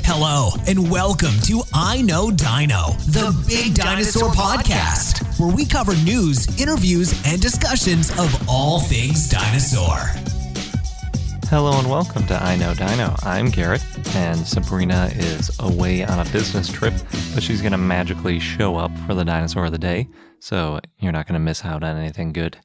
Hello, and welcome to I Know Dino, the Big Dinosaur Podcast, where we cover news, interviews, and discussions of all things dinosaur. Hello and welcome to I Know Dino. I'm Garrett, and Sabrina is away on a business trip, but she's going to magically show up for the Dinosaur of the Day, so you're not going to miss out on anything good.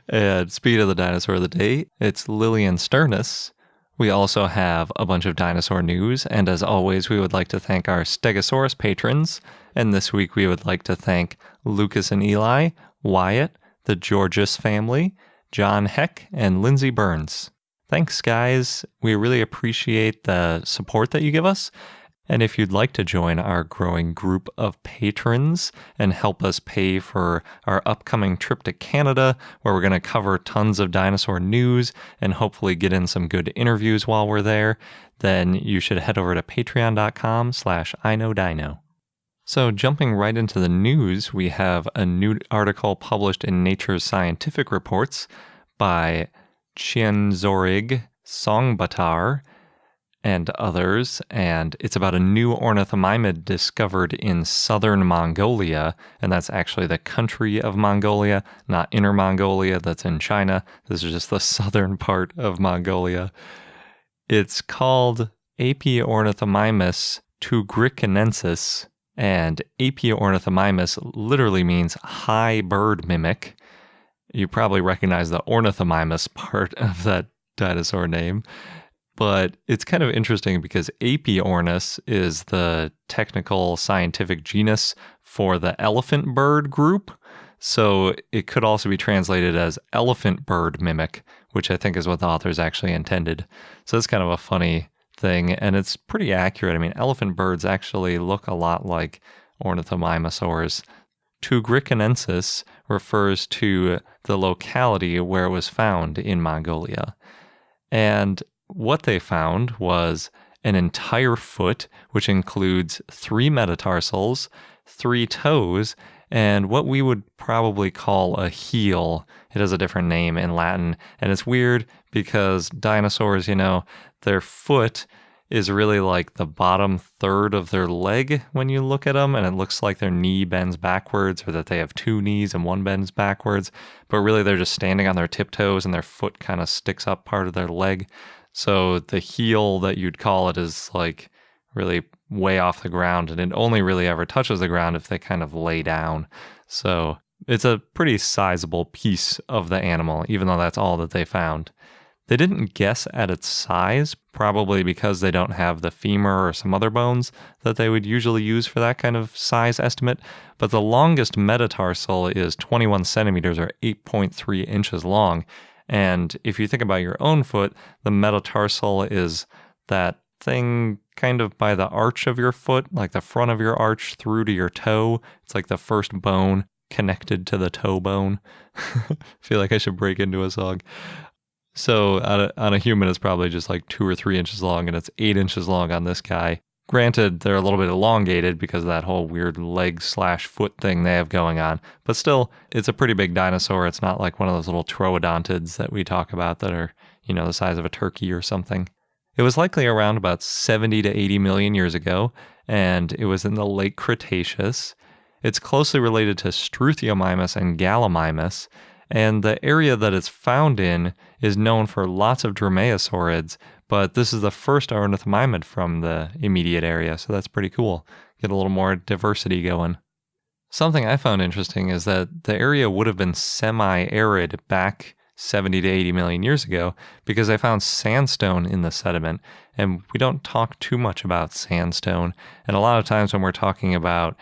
And speed of the Dinosaur of the Day, it's Liliensternus. We also have a bunch of dinosaur news, and as always, we would like to thank our Stegosaurus patrons, and this week we would like to thank Lucas and Eli, Wyatt, the Georges family, John Heck, and Lindsay Burns. Thanks, guys. We really appreciate the support that you give us. And if you'd like to join our growing group of patrons and help us pay for our upcoming trip to Canada, where we're going to cover tons of dinosaur news and hopefully get in some good interviews while we're there, then you should head over to patreon.com/iknowdino. So jumping right into the news, we have a new article published in Nature's Scientific Reports by Chienzorig Songbatar and others, and it's about a new ornithomimid discovered in southern Mongolia, and that's actually the country of Mongolia, not Inner Mongolia that's in China. This is just the southern part of Mongolia. It's called Apiornithomimus tugricanensis, and Apiornithomimus literally means high bird mimic. You probably recognize the ornithomimus part of that dinosaur name. But it's kind of interesting because Apiornis is the technical scientific genus for the elephant bird group. So it could also be translated as elephant bird mimic, which I think is what the authors actually intended. So it's kind of a funny thing, and it's pretty accurate. I mean, elephant birds actually look a lot like ornithomimosaurs. Tugricanensis refers to the locality where it was found in Mongolia. And what they found was an entire foot, which includes 3 metatarsals, 3 toes, and what we would probably call a heel. It has a different name in Latin, and it's weird because dinosaurs, their foot is really like the bottom third of their leg when you look at them, and it looks like their knee bends backwards or that they have 2 knees and one bends backwards, but really they're just standing on their tiptoes and their foot kind of sticks up part of their leg. So the heel that you'd call it is like really way off the ground, and it only really ever touches the ground if they kind of lay down. So it's a pretty sizable piece of the animal, even though that's all that they found. They didn't guess at its size, probably because they don't have the femur or some other bones that they would usually use for that kind of size estimate. But the longest metatarsal is 21 centimeters or 8.3 inches long. And if you think about your own foot, the metatarsal is that thing kind of by the arch of your foot, like the front of your arch through to your toe. It's like the first bone connected to the toe bone. I feel like I should break into a song. So on a human, it's probably just like 2 or 3 inches long, and it's 8 inches long on this guy. Granted, they're a little bit elongated because of that whole weird leg/foot thing they have going on. But still, it's a pretty big dinosaur. It's not like one of those little troodontids that we talk about that are, the size of a turkey or something. It was likely around about 70 to 80 million years ago, and it was in the late Cretaceous. It's closely related to Struthiomimus and Gallimimus, and the area that it's found in is known for lots of dromaeosaurids, but this is the first ornithomimid from the immediate area, so that's pretty cool. Get a little more diversity going. Something I found interesting is that the area would have been semi-arid back 70 to 80 million years ago because I found sandstone in the sediment, and we don't talk too much about sandstone. And a lot of times when we're talking about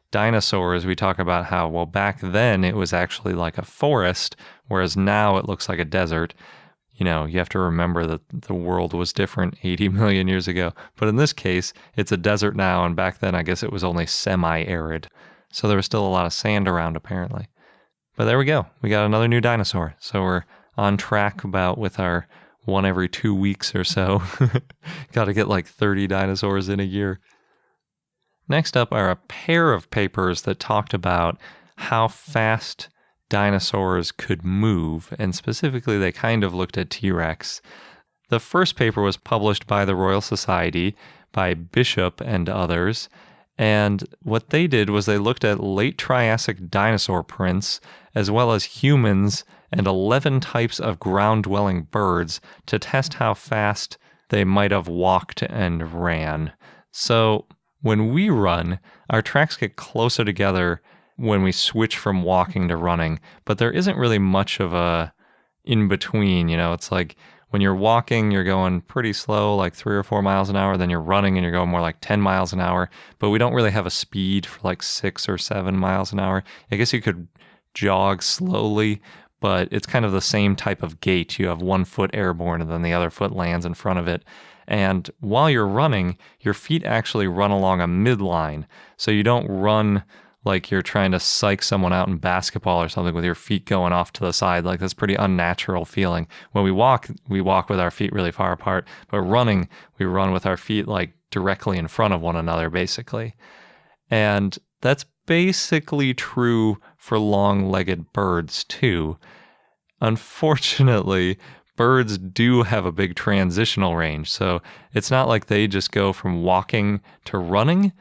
dinosaurs, we talk about how, well, back then it was actually like a forest, whereas now it looks like a desert. You have to remember that the world was different 80 million years ago. But in this case, it's a desert now, and back then I guess it was only semi-arid. So there was still a lot of sand around, apparently. But there we go. We got another new dinosaur. So we're on track about with our 1 every 2 weeks or so. Got to get like 30 dinosaurs in a year. Next up are a pair of papers that talked about how fast dinosaurs could move, and specifically they kind of looked at T-Rex. The first paper was published by the Royal Society by Bishop and others. And what they did was they looked at late Triassic dinosaur prints, as well as humans and 11 types of ground-dwelling birds to test how fast they might have walked and ran. So when we run, our tracks get closer together when we switch from walking to running, but there isn't really much of a in-between. It's like when you're walking, you're going pretty slow, like 3 or 4 miles an hour. Then you're running and you're going more like 10 miles an hour. But we don't really have a speed for like 6 or 7 miles an hour. I guess you could jog slowly, but it's kind of the same type of gait. You have one foot airborne and then the other foot lands in front of it. And while you're running, your feet actually run along a midline. So you don't run like you're trying to psych someone out in basketball or something with your feet going off to the side. Like, that's pretty unnatural feeling. When we walk with our feet really far apart. But running, we run with our feet like directly in front of one another, basically. And that's basically true for long-legged birds, too. Unfortunately, birds do have a big transitional range. So it's not like they just go from walking to running.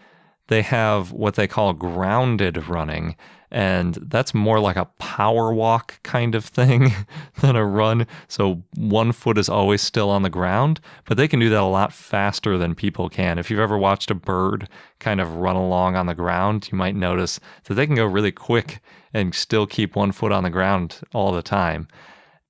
They have what they call grounded running, and that's more like a power walk kind of thing than a run. So one foot is always still on the ground, but they can do that a lot faster than people can. If you've ever watched a bird kind of run along on the ground, you might notice that they can go really quick and still keep one foot on the ground all the time.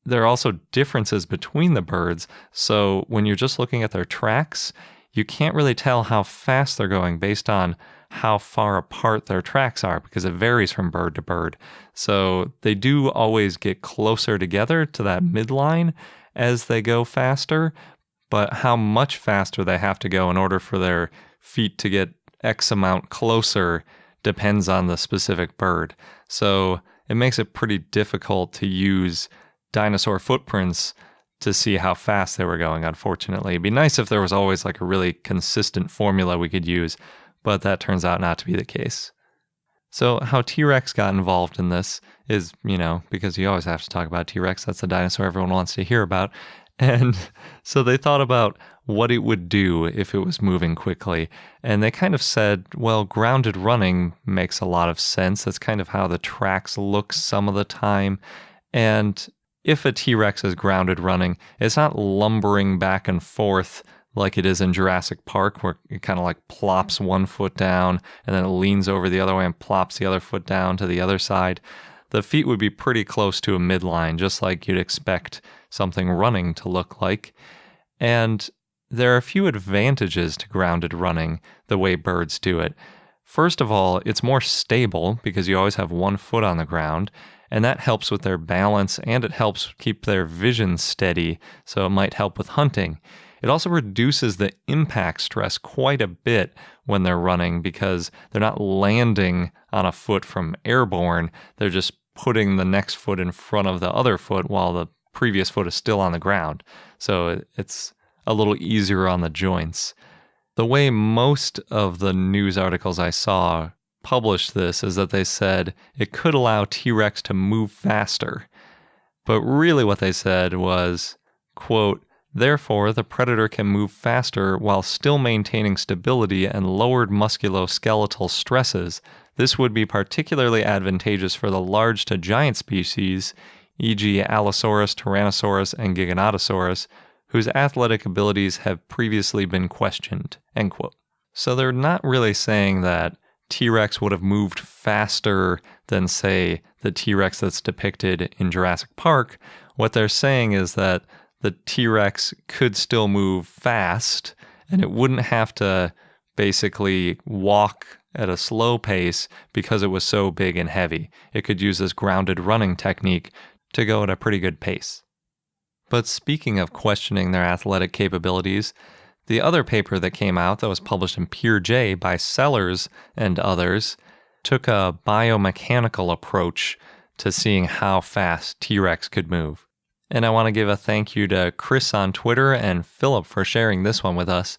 There are also differences between the birds. So when you're just looking at their tracks, you can't really tell how fast they're going based on how far apart their tracks are, because it varies from bird to bird. So they do always get closer together to that midline as they go faster, but how much faster they have to go in order for their feet to get X amount closer depends on the specific bird. So it makes it pretty difficult to use dinosaur footprints to see how fast they were going, unfortunately. It'd be nice if there was always like a really consistent formula we could use, but that turns out not to be the case. So how T-Rex got involved in this is, because you always have to talk about T-Rex, that's the dinosaur everyone wants to hear about. And so they thought about what it would do if it was moving quickly. And they kind of said, well, grounded running makes a lot of sense. That's kind of how the tracks look some of the time. And if a T-Rex is grounded running, it's not lumbering back and forth like it is in Jurassic Park, where it kind of like plops one foot down and then it leans over the other way and plops the other foot down to the other side. The feet would be pretty close to a midline, just like you'd expect something running to look like. And there are a few advantages to grounded running the way birds do it. First of all, it's more stable because you always have one foot on the ground, and that helps with their balance and it helps keep their vision steady, so it might help with hunting. It also reduces the impact stress quite a bit when they're running because they're not landing on a foot from airborne, they're just putting the next foot in front of the other foot while the previous foot is still on the ground. So it's a little easier on the joints. The way most of the news articles I saw published this is that they said it could allow T-Rex to move faster. But really what they said was, quote, therefore, the predator can move faster while still maintaining stability and lowered musculoskeletal stresses. This would be particularly advantageous for the large to giant species, e.g. Allosaurus, Tyrannosaurus, and Giganotosaurus, whose athletic abilities have previously been questioned, end quote. So they're not really saying that T-Rex would have moved faster than, say, the T-Rex that's depicted in Jurassic Park. What they're saying is that the T-Rex could still move fast, and it wouldn't have to basically walk at a slow pace because it was so big and heavy. It could use this grounded running technique to go at a pretty good pace. But speaking of questioning their athletic capabilities, the other paper that came out that was published in Peer J by Sellers and others took a biomechanical approach to seeing how fast T-Rex could move. And I want to give a thank you to Chris on Twitter and Philip for sharing this one with us.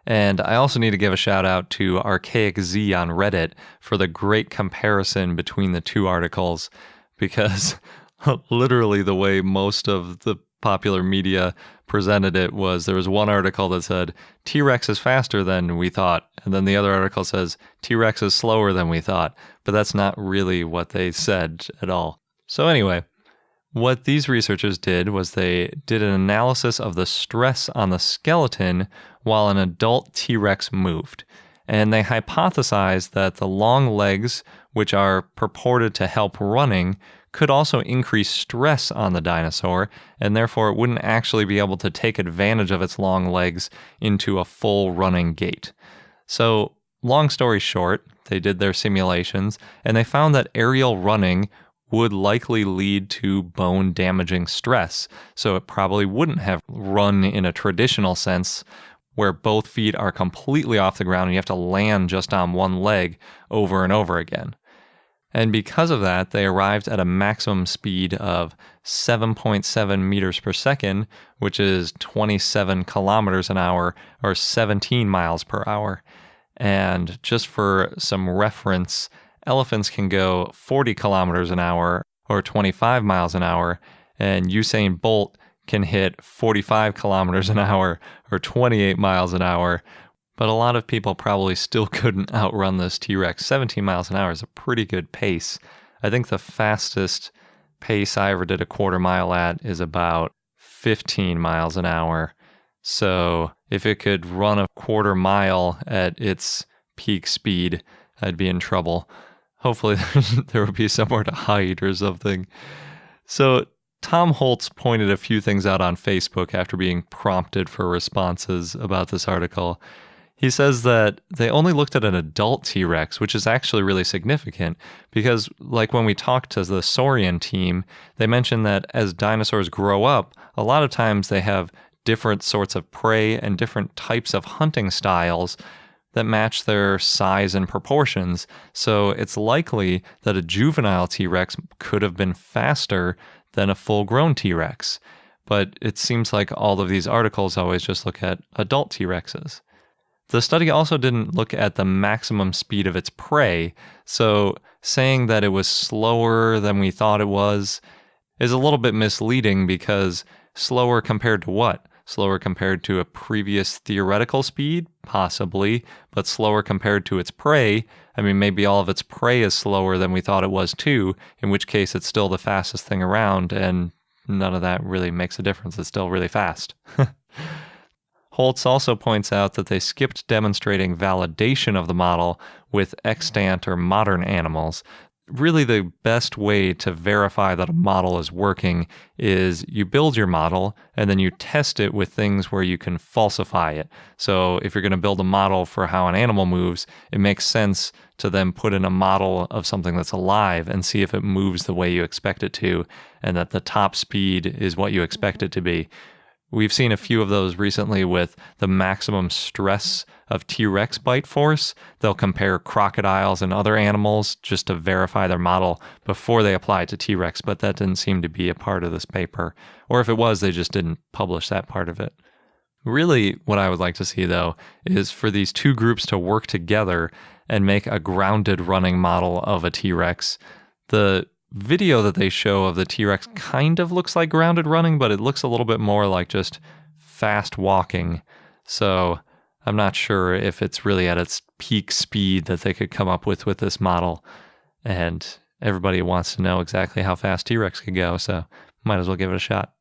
And I also need to give a shout out to Archaic Z on Reddit for the great comparison between the two articles, because literally the way most of the popular media presented it was there was one article that said T-Rex is faster than we thought, and then the other article says T-Rex is slower than we thought, but that's not really what they said at all. So anyway, what these researchers did was they did an analysis of the stress on the skeleton while an adult T-Rex moved. And they hypothesized that the long legs, which are purported to help running, could also increase stress on the dinosaur, and therefore it wouldn't actually be able to take advantage of its long legs into a full running gait. So, long story short, they did their simulations, and they found that aerial running would likely lead to bone-damaging stress, so it probably wouldn't have run in a traditional sense, where both feet are completely off the ground and you have to land just on one leg over and over again. And because of that, they arrived at a maximum speed of 7.7 meters per second, which is 27 kilometers an hour, or 17 miles per hour. And just for some reference, elephants can go 40 kilometers an hour, or 25 miles an hour, and Usain Bolt can hit 45 kilometers an hour, or 28 miles an hour. But a lot of people probably still couldn't outrun this T-Rex. 17 miles an hour is a pretty good pace. I think the fastest pace I ever did a quarter mile at is about 15 miles an hour. So if it could run a quarter mile at its peak speed, I'd be in trouble. Hopefully there would be somewhere to hide or something. So Tom Holtz pointed a few things out on Facebook after being prompted for responses about this article. He says that they only looked at an adult T-Rex, which is actually really significant because, like when we talked to the Saurian team, they mentioned that as dinosaurs grow up, a lot of times they have different sorts of prey and different types of hunting styles that match their size and proportions. So it's likely that a juvenile T-Rex could have been faster than a full-grown T-Rex. But it seems like all of these articles always just look at adult T-Rexes. The study also didn't look at the maximum speed of its prey, so saying that it was slower than we thought it was is a little bit misleading because slower compared to what? Slower compared to a previous theoretical speed? Possibly, but slower compared to its prey? I mean, maybe all of its prey is slower than we thought it was too, in which case it's still the fastest thing around, and none of that really makes a difference. It's still really fast. Holtz also points out that they skipped demonstrating validation of the model with extant or modern animals. Really, the best way to verify that a model is working is you build your model and then you test it with things where you can falsify it. So if you're going to build a model for how an animal moves, it makes sense to then put in a model of something that's alive and see if it moves the way you expect it to, and that the top speed is what you expect it to be. We've seen a few of those recently with the maximum stress of T-Rex bite force. They'll compare crocodiles and other animals just to verify their model before they apply it to T-Rex, but that didn't seem to be a part of this paper. Or if it was, they just didn't publish that part of it. Really, what I would like to see, though, is for these two groups to work together and make a grounded running model of a T-Rex. The video that they show of the T-Rex kind of looks like grounded running, but it looks a little bit more like just fast walking. So I'm not sure if it's really at its peak speed that they could come up with this model. And everybody wants to know exactly how fast T-Rex could go, so might as well give it a shot.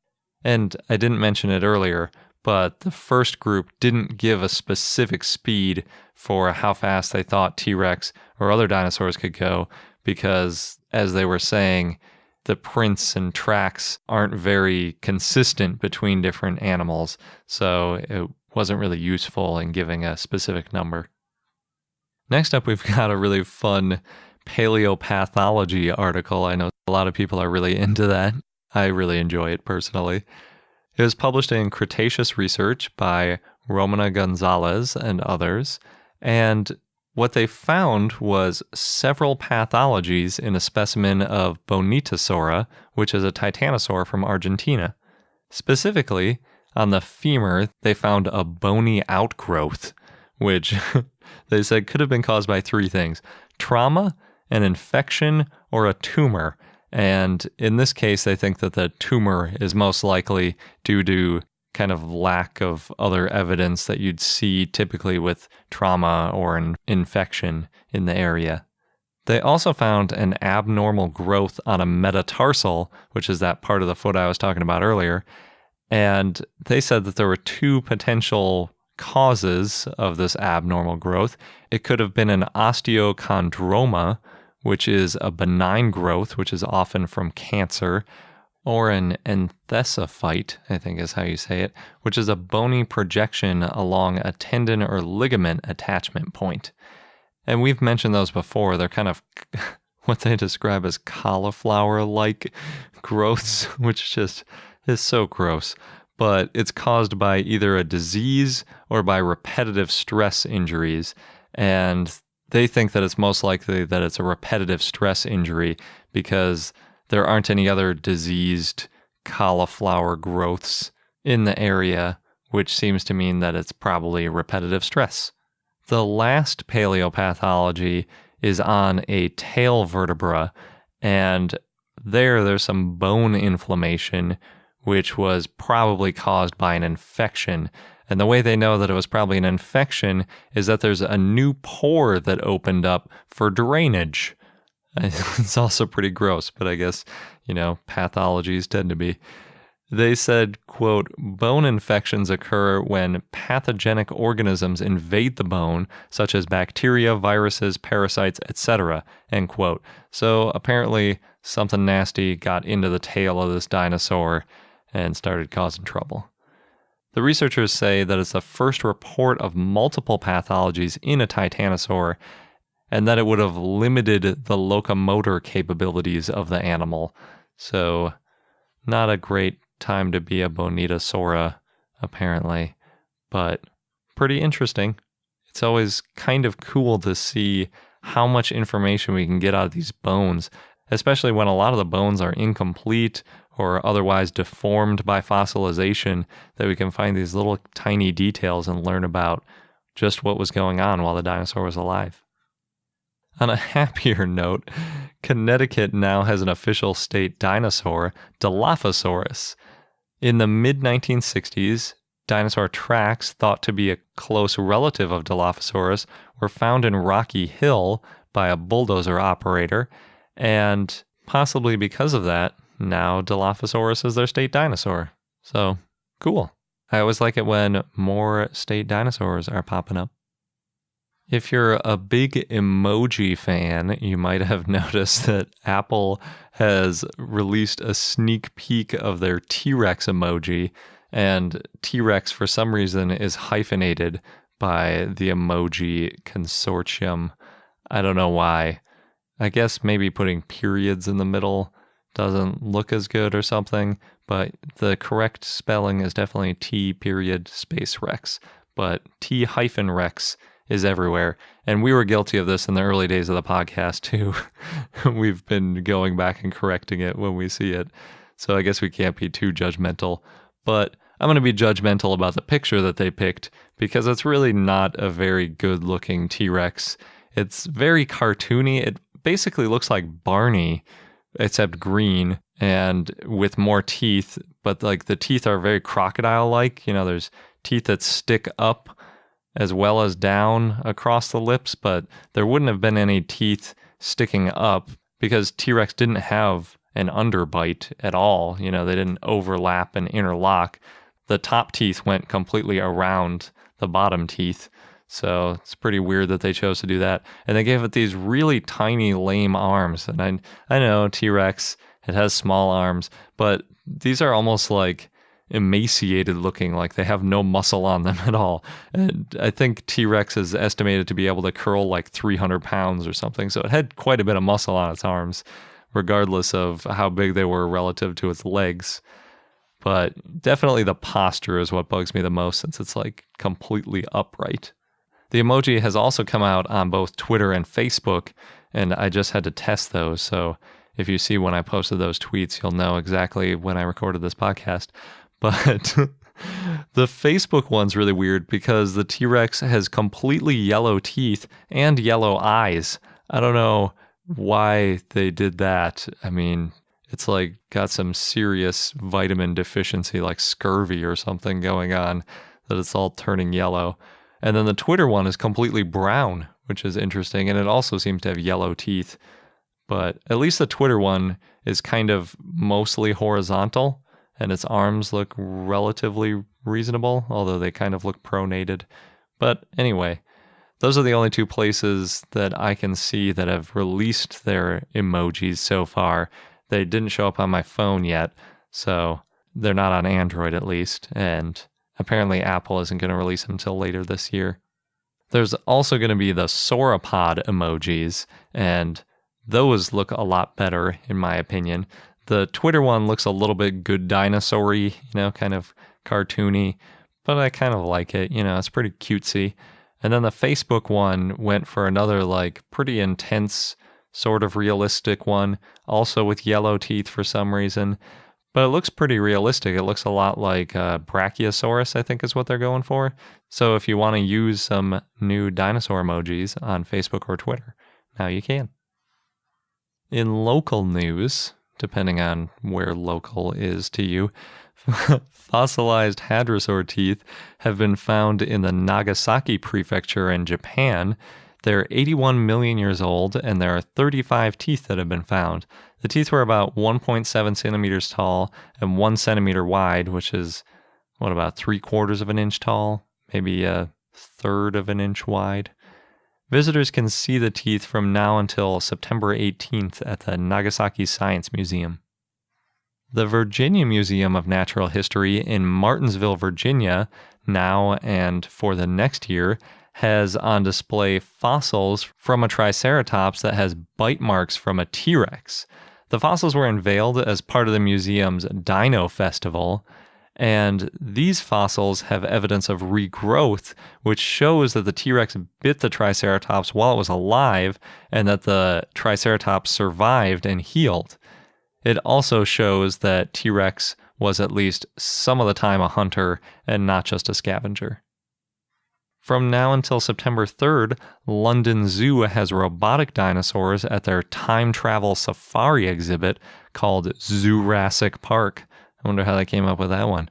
And I didn't mention it earlier, but the first group didn't give a specific speed for how fast they thought T-Rex or other dinosaurs could go, because, as they were saying, the prints and tracks aren't very consistent between different animals, so it wasn't really useful in giving a specific number. Next up, we've got a really fun paleopathology article. I know a lot of people are really into that. I really enjoy it personally. It was published in Cretaceous Research by Romana Gonzalez and others, and what they found was several pathologies in a specimen of Bonitosaura, which is a titanosaur from Argentina. Specifically, on the femur, they found a bony outgrowth, which they said could have been caused by three things: trauma, an infection, or a tumor. And in this case, they think that the tumor is most likely due to kind of lack of other evidence that you'd see typically with trauma or an infection in the area. They also found an abnormal growth on a metatarsal, which is that part of the foot I was talking about earlier. And they said that there were two potential causes of this abnormal growth. It could have been an osteochondroma, which is a benign growth, which is often from cancer, or an enthesophyte, I think is how you say it, which is a bony projection along a tendon or ligament attachment point. And we've mentioned those before. They're kind of what they describe as cauliflower-like growths, which just is so gross. But it's caused by either a disease or by repetitive stress injuries. And they think that it's most likely that it's a repetitive stress injury because there aren't any other diseased cauliflower growths in the area, which seems to mean that it's probably repetitive stress. The last paleopathology is on a tail vertebra, and there's some bone inflammation, which was probably caused by an infection. And the way they know that it was probably an infection is that there's a new pore that opened up for drainage. It's also pretty gross, but I guess, pathologies tend to be. They said, quote, bone infections occur when pathogenic organisms invade the bone, such as bacteria, viruses, parasites, etc., end quote. So apparently something nasty got into the tail of this dinosaur and started causing trouble. The researchers say that it's the first report of multiple pathologies in a titanosaur, and that it would have limited the locomotor capabilities of the animal. So not a great time to be a Bonitosaura, apparently, but pretty interesting. It's always kind of cool to see how much information we can get out of these bones, especially when a lot of the bones are incomplete or otherwise deformed by fossilization, that we can find these little tiny details and learn about just what was going on while the dinosaur was alive. On a happier note, Connecticut now has an official state dinosaur, Dilophosaurus. In the mid-1960s, dinosaur tracks thought to be a close relative of Dilophosaurus were found in Rocky Hill by a bulldozer operator, and possibly because of that, now Dilophosaurus is their state dinosaur. So, cool. I always like it when more state dinosaurs are popping up. If you're a big emoji fan, you might have noticed that Apple has released a sneak peek of their TRex emoji, and TRex for some reason is hyphenated by the emoji consortium. I don't know why. I guess maybe putting periods in the middle doesn't look as good or something, but the correct spelling is definitely T period space Rex, but T hyphen Rex is everywhere. And we were guilty of this in the early days of the podcast too. We've been going back and correcting it when we see it. So I guess we can't be too judgmental. But I'm going to be judgmental about the picture that they picked because it's really not a very good looking T-Rex. It's very cartoony. It basically looks like Barney, except green and with more teeth. But like the teeth are very crocodile-like. There's teeth that stick up as well as down across the lips, but there wouldn't have been any teeth sticking up because T-Rex didn't have an underbite at all. They didn't overlap and interlock. The top teeth went completely around the bottom teeth. So it's pretty weird that they chose to do that. And they gave it these really tiny, lame arms. And I know T-Rex, it has small arms, but these are almost like emaciated looking, like they have no muscle on them at all. And I think T-Rex is estimated to be able to curl like 300 pounds or something. So it had quite a bit of muscle on its arms, regardless of how big they were relative to its legs. But definitely the posture is what bugs me the most, since it's like completely upright. The emoji has also come out on both Twitter and Facebook, and I just had to test those. So if you see when I posted those tweets, you'll know exactly when I recorded this podcast. But the Facebook one's really weird because the T-Rex has completely yellow teeth and yellow eyes. I don't know why they did that. I mean, it's like got some serious vitamin deficiency, like scurvy or something going on, that it's all turning yellow. And then the Twitter one is completely brown, which is interesting, and it also seems to have yellow teeth. But at least the Twitter one is kind of mostly horizontal, and its arms look relatively reasonable, although they kind of look pronated. But anyway, those are the only two places that I can see that have released their emojis so far. They didn't show up on my phone yet, so they're not on Android at least, and apparently Apple isn't going to release them until later this year. There's also going to be the sauropod emojis, and those look a lot better, in my opinion. The Twitter one looks a little bit good dinosaur-y, kind of cartoony, but I kind of like it. It's pretty cutesy. And then the Facebook one went for another, pretty intense, sort of realistic one, also with yellow teeth for some reason. But it looks pretty realistic. It looks a lot like Brachiosaurus, I think is what they're going for. So if you want to use some new dinosaur emojis on Facebook or Twitter, now you can. In local news, depending on where local is to you, fossilized hadrosaur teeth have been found in the Nagasaki prefecture in Japan. They're 81 million years old, and there are 35 teeth that have been found. The teeth were about 1.7 centimeters tall and 1 centimeter wide, which is, about 3/4 of an inch tall, maybe 1/3 of an inch wide. Visitors can see the teeth from now until September 18th at the Nagasaki Science Museum. The Virginia Museum of Natural History in Martinsville, Virginia, now and for the next year, has on display fossils from a Triceratops that has bite marks from a T-Rex. The fossils were unveiled as part of the museum's Dino Festival, and these fossils have evidence of regrowth, which shows that the T-Rex bit the Triceratops while it was alive, and that the Triceratops survived and healed. It also shows that T-Rex was at least some of the time a hunter and not just a scavenger. From now until September 3rd, London Zoo has robotic dinosaurs at their time travel safari exhibit called Zoolassic Park. I wonder how they came up with that one.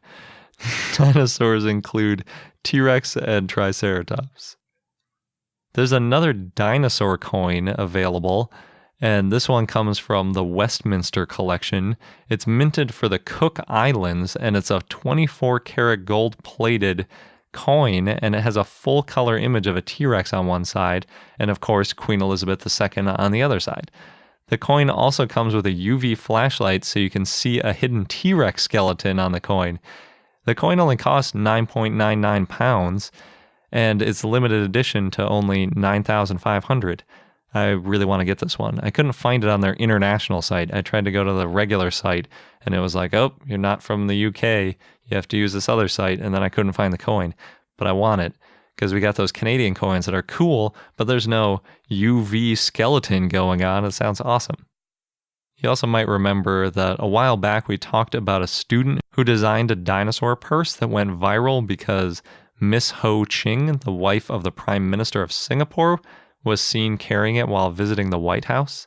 Dinosaurs include T-Rex and Triceratops. There's another dinosaur coin available, and this one comes from the Westminster collection. It's minted for the Cook Islands, and it's a 24-karat gold-plated coin, and it has a full-color image of a T-Rex on one side, and of course Queen Elizabeth II on the other side. The coin also comes with a UV flashlight so you can see a hidden T-Rex skeleton on the coin. The coin only costs 9.99 pounds, and it's limited edition to only 9,500. I really want to get this one. I couldn't find it on their international site. I tried to go to the regular site, and it was like, oh, you're not from the UK. You have to use this other site, and then I couldn't find the coin. But I want it, because we got those Canadian coins that are cool, but there's no UV skeleton going on. It sounds awesome. You also might remember that a while back we talked about a student who designed a dinosaur purse that went viral because Miss Ho Ching, the wife of the Prime Minister of Singapore, was seen carrying it while visiting the White House.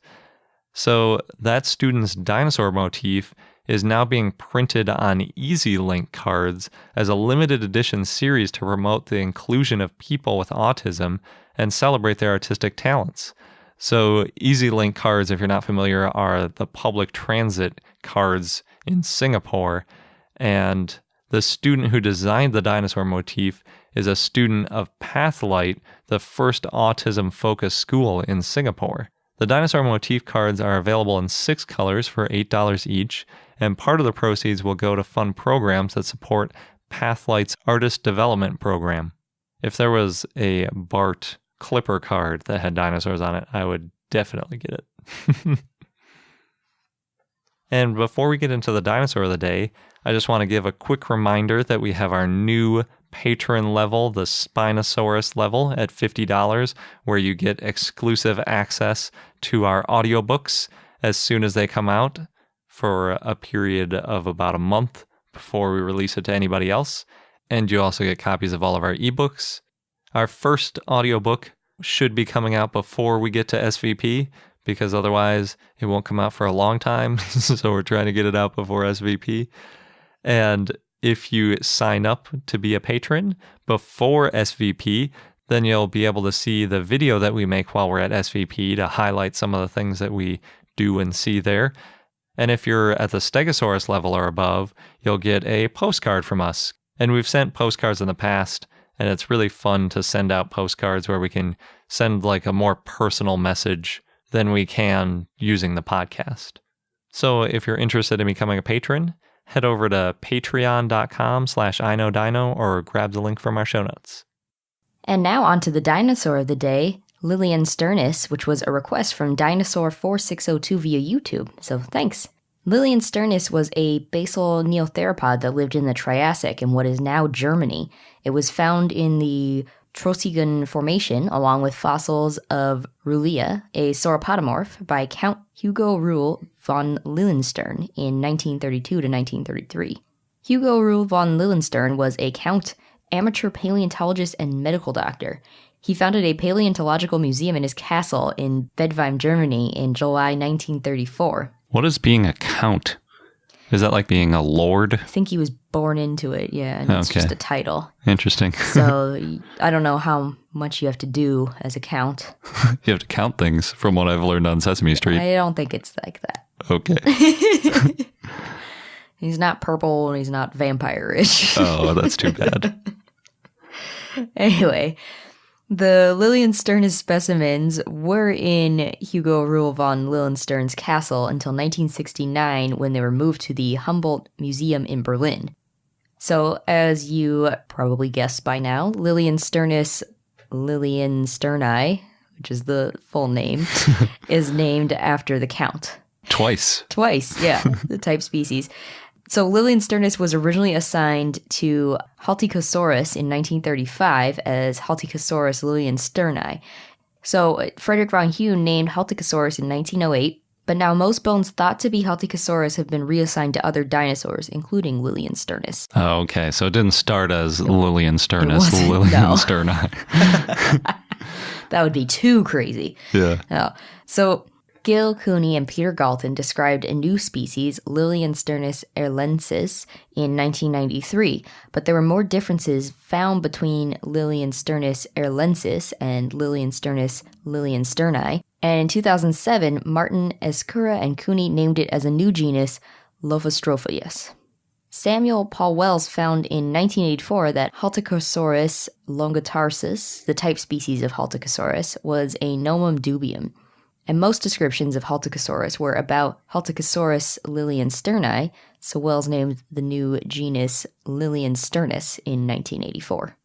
So that student's dinosaur motif is now being printed on EasyLink cards as a limited edition series to promote the inclusion of people with autism and celebrate their artistic talents. So EasyLink cards, if you're not familiar, are the public transit cards in Singapore. And the student who designed the dinosaur motif is a student of Pathlight, the first autism-focused school in Singapore. The dinosaur motif cards are available in 6 colors for $8 each, and part of the proceeds will go to fund programs that support Pathlight's artist development program. If there was a Bart Clipper card that had dinosaurs on it, I would definitely get it. And before we get into the dinosaur of the day, I just want to give a quick reminder that we have our new patron level, the Spinosaurus level at $50, where you get exclusive access to our audiobooks as soon as they come out for a period of about a month before we release it to anybody else. And you also get copies of all of our ebooks. Our first audiobook should be coming out before we get to SVP, because otherwise it won't come out for a long time. So we're trying to get it out before SVP. And if you sign up to be a patron before SVP, then you'll be able to see the video that we make while we're at SVP to highlight some of the things that we do and see there. And if you're at the Stegosaurus level or above, you'll get a postcard from us. And we've sent postcards in the past, and it's really fun to send out postcards where we can send like a more personal message than we can using the podcast. So if you're interested in becoming a patron, head over to patreon.com/iknowdino or grab the link from our show notes. And now on to the dinosaur of the day, Liliensternus, which was a request from Dinosaur4602 via YouTube, so thanks. Liliensternus was a basal Neotheropod that lived in the Triassic in what is now Germany. It was found in the Trossingen Formation, along with fossils of Ruehleia, a sauropodomorph, by Count Hugo Rühle von Lilienstern in 1932 to 1933. Hugo Rühle von Lilienstern was a count, amateur paleontologist, and medical doctor. He founded a paleontological museum in his castle in Bedheim, Germany in July 1934. What is being a count? Is that like being a lord? I think he was born into it, yeah, and it's just a title. Interesting. So I don't know how much you have to do as a count. You have to count things from what I've learned on Sesame Street. I don't think it's like that. Okay. He's not purple and he's not vampire-ish. Oh, that's too bad. Anyway, the Liliensternus specimens were in Hugo Rühle von Lilienstern's castle until 1969 when they were moved to the Humboldt Museum in Berlin. So, as you probably guessed by now, Liliensterni, which is the full name, is named after the count. Twice, yeah, the type species. So Liliensternus was originally assigned to Haltikosaurus in 1935 as Haltikosaurus liliensterni. So Frederick von Huene named Haltikosaurus in 1908, but now most bones thought to be Haltikosaurus have been reassigned to other dinosaurs, including Liliensternus. Oh, okay. So it didn't start as Liliensternus, liliensterni. That would be too crazy. Yeah. So Gil Cooney and Peter Galton described a new species, Liliensternus erlensis, in 1993, but there were more differences found between Liliensternus erlensis and Liliensternus liliensterni, and in 2007, Martin, Escura, and Cooney named it as a new genus, Lophostrophius. Samuel Paul Wells found in 1984 that Haltikosaurus longotarsus, the type species of Haltikosaurus, was a nomen dubium. And most descriptions of Haltikosaurus were about Haltikosaurus liliensterni, so Wells named the new genus Liliensternus in 1984.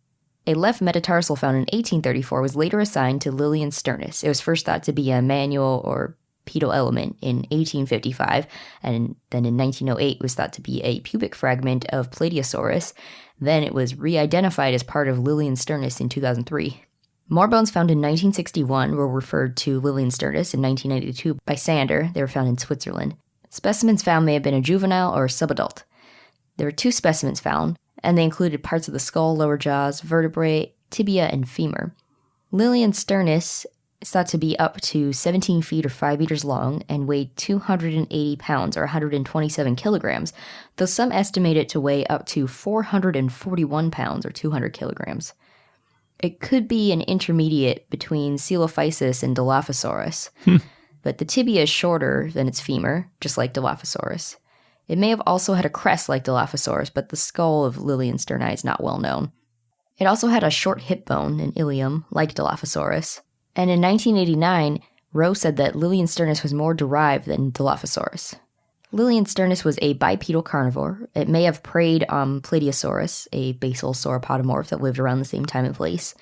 A left metatarsal found in 1834 was later assigned to Liliensternus. It was first thought to be a manual or pedal element in 1855, and then in 1908 was thought to be a pubic fragment of Plateosaurus. Then it was re-identified as part of Liliensternus in 2003. More bones found in 1961 were referred to Liliensternus in 1992 by Sander. They were found in Switzerland. Specimens found may have been a juvenile or subadult. There were 2 specimens found, and they included parts of the skull, lower jaws, vertebrae, tibia, and femur. Liliensternus is thought to be up to 17 feet or 5 meters long and weighed 280 pounds or 127 kilograms, though some estimate it to weigh up to 441 pounds or 200 kilograms. It could be an intermediate between Coelophysis and Dilophosaurus, but the tibia is shorter than its femur, just like Dilophosaurus. It may have also had a crest like Dilophosaurus, but the skull of Liliensterni is not well known. It also had a short hip bone, an ilium, like Dilophosaurus. And in 1989, Rowe said that Liliensternus was more derived than Dilophosaurus. Liliensternus was a bipedal carnivore. It may have preyed on Plateosaurus, a basal sauropodomorph that lived around the same time and place.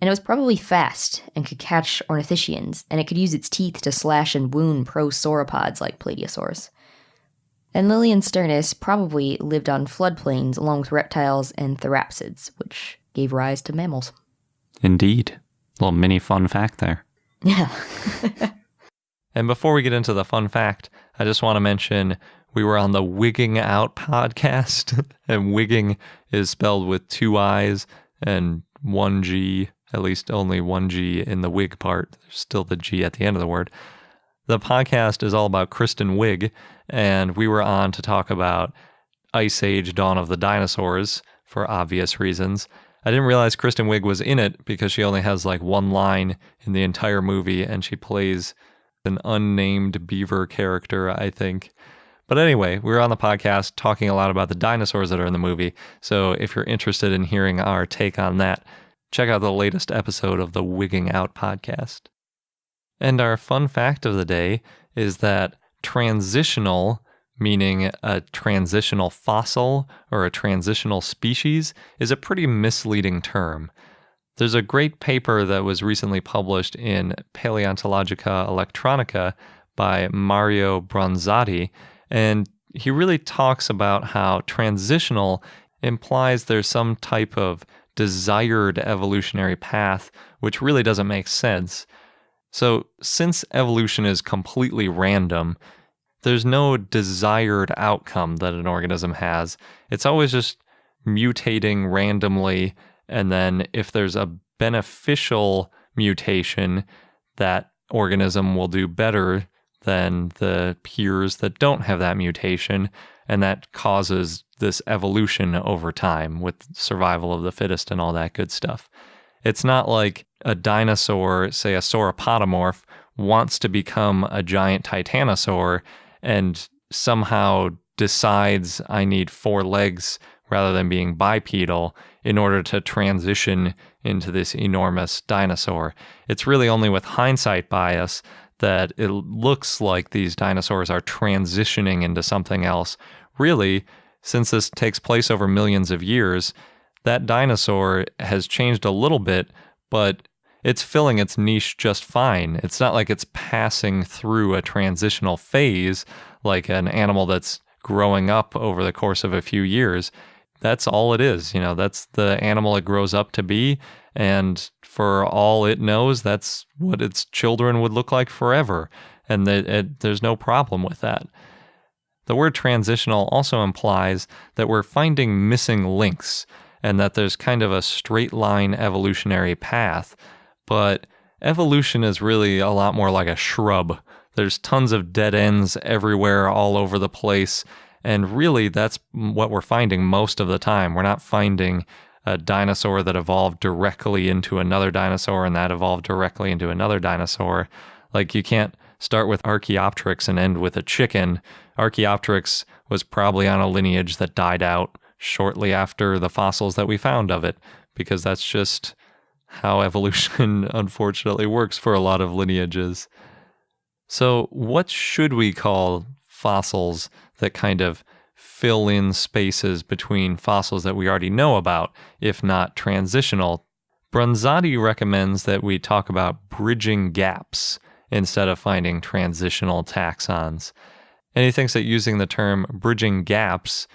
And it was probably fast and could catch ornithischians, and it could use its teeth to slash and wound prosauropods like Plateosaurus. And Liliensternus probably lived on floodplains along with reptiles and therapsids, which gave rise to mammals. Indeed. Little mini fun fact there. Yeah. And before we get into the fun fact, I just want to mention we were on the Wigging Out podcast, and wigging is spelled with 2 I's and 1 G, at least only 1 G in the wig part. There's still the G at the end of the word. The podcast is all about Kristen Wiig, and we were on to talk about Ice Age: Dawn of the Dinosaurs for obvious reasons. I didn't realize Kristen Wiig was in it because she only has like one line in the entire movie, and she plays an unnamed beaver character, I think. But anyway, we were on the podcast talking a lot about the dinosaurs that are in the movie, so if you're interested in hearing our take on that, check out the latest episode of the Wigging Out podcast. And our fun fact of the day is that transitional, meaning a transitional fossil or a transitional species, is a pretty misleading term. There's a great paper that was recently published in Paleontologica Electronica by Mario Bronzatti, and he really talks about how transitional implies there's some type of desired evolutionary path, which really doesn't make sense. So since evolution is completely random, there's no desired outcome that an organism has. It's always just mutating randomly, and then if there's a beneficial mutation, that organism will do better than the peers that don't have that mutation, and that causes this evolution over time with survival of the fittest and all that good stuff. It's not like a dinosaur, say a sauropodomorph, wants to become a giant titanosaur and somehow decides I need 4 legs rather than being bipedal in order to transition into this enormous dinosaur. It's really only with hindsight bias that it looks like these dinosaurs are transitioning into something else. Really, since this takes place over millions of years, that dinosaur has changed a little bit, but it's filling its niche just fine. It's not like it's passing through a transitional phase like an animal that's growing up over the course of a few years. That's all it is. That's the animal it grows up to be. And for all it knows, that's what its children would look like forever. And there's no problem with that. The word transitional also implies that we're finding missing links and that there's kind of a straight line evolutionary path. But evolution is really a lot more like a shrub. There's tons of dead ends everywhere, all over the place. And really, that's what we're finding most of the time. We're not finding a dinosaur that evolved directly into another dinosaur and that evolved directly into another dinosaur. Like, you can't start with Archaeopteryx and end with a chicken. Archaeopteryx was probably on a lineage that died out shortly after the fossils that we found of it, because that's just how evolution unfortunately works for a lot of lineages. So what should we call fossils that kind of fill in spaces between fossils that we already know about, if not transitional? Bronzatti recommends that we talk about bridging gaps instead of finding transitional taxons. And he thinks that using the term bridging gaps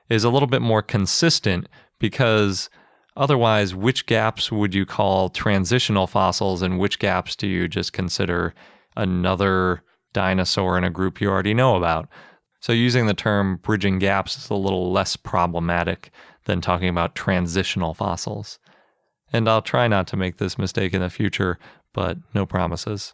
is a little bit more consistent, because otherwise, which gaps would you call transitional fossils and which gaps do you just consider another dinosaur in a group you already know about? So using the term bridging gaps is a little less problematic than talking about transitional fossils. And I'll try not to make this mistake in the future, but no promises.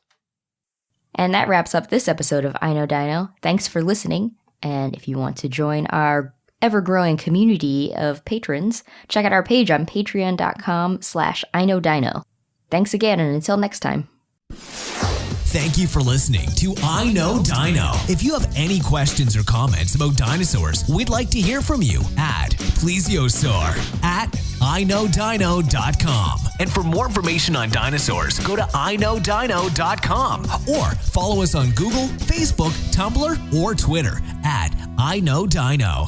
And that wraps up this episode of I Know Dino. Thanks for listening. And if you want to join our ever-growing community of patrons, check out our page on patreon.com/iknowdino. Thanks again, and until next time. Thank you for listening to I Know Dino. If you have any questions or comments about dinosaurs, we'd like to hear from you at plesiosaur@iknowdino.com. And for more information on dinosaurs, go to iknowdino.com or follow us on Google, Facebook, Tumblr, or Twitter at I Know Dino.